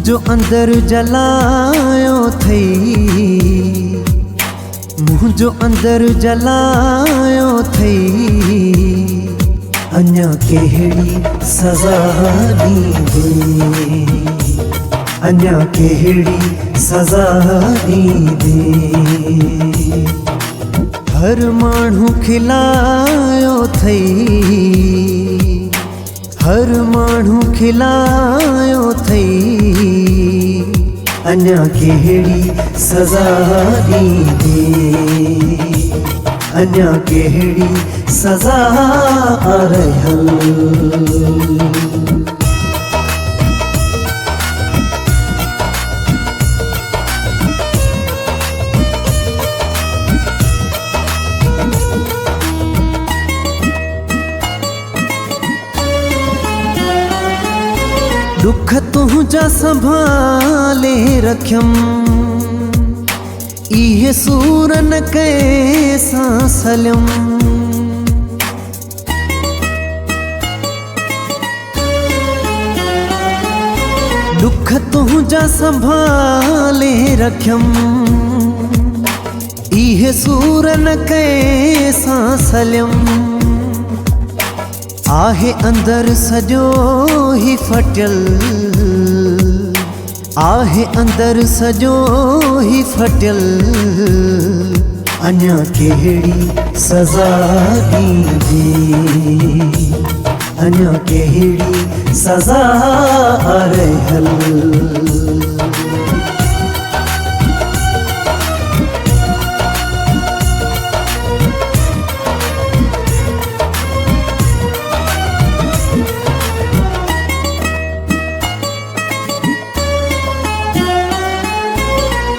मुझो अंदर जलायो थई, मुझो अंदर जलायो थई। अञा केहड़ी सज़ा ॾींदे, अञा केहड़ी सज़ा ॾींदे। हर माण्हू खिलायो थई, हर माण्हू खिलायो थई। अञा केहड़ी सज़ा ॾींदे, अञा केहड़ी सज़ा रहल। दुख तुझा संभाले रख्यम, इहे सूर न कैसां सलम। दुख तुझा संभाले रख्यम, इहे सूर न कैसां सलम। आहे अंदर सजो ही फटियल, आहे अंदर सजो ही फटियल। अञा केहड़ी सज़ा ॾींदे, अञा केहड़ी सज़ा रहल।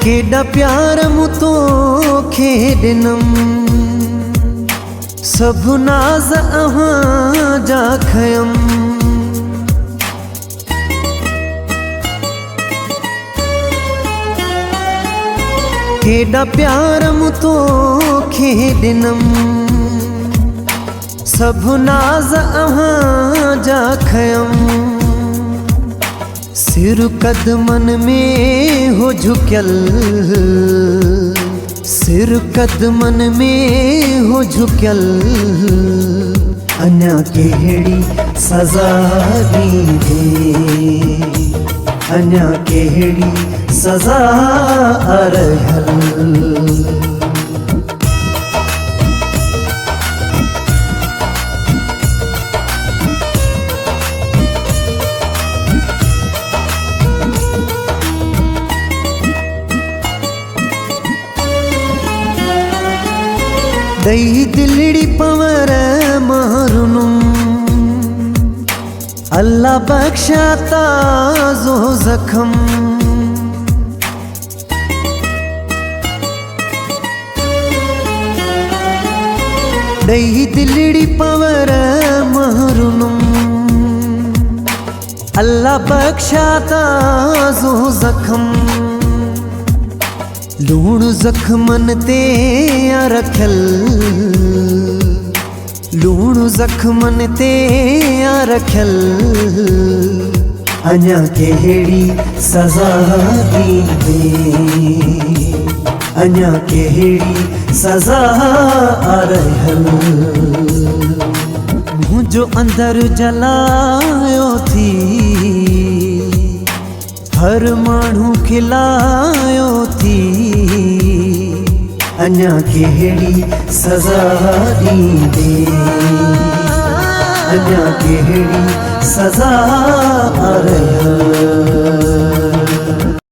केॾा प्यार मूं तोखे ॾिनम, सब नाज़ अव्हां जा खयम। केॾा प्यार मूं तोखे ॾिनम, सब नाज़ अव्हां जा खयम। सिर कदमन में हो झुकियल, सिर कदमन में हो झुकियल। अञा केहड़ी सज़ा ॾींदे, अञा केहड़ी सज़ा रहल। दई दिलड़ी पवर मारुनुम, अल्लाह बख्शा ताज़ो ज़ख्म। दई दिलड़ी पवर मारुनुम, अल्लाह बख्शा ताज़ो ज़ख्म। लूण ज़ख्मन ते रखियल, लूण ज़ख्मन ते रखियल। अञा केहड़ी सज़ा ॾींदे, अञा केहड़ी सज़ा रहल। मुझो अंदर जलायो थी, हर माण्हू खिलायो थी। अञा केहड़ी सज़ा ॾींदे, अञा केहड़ी सज़ा रहल।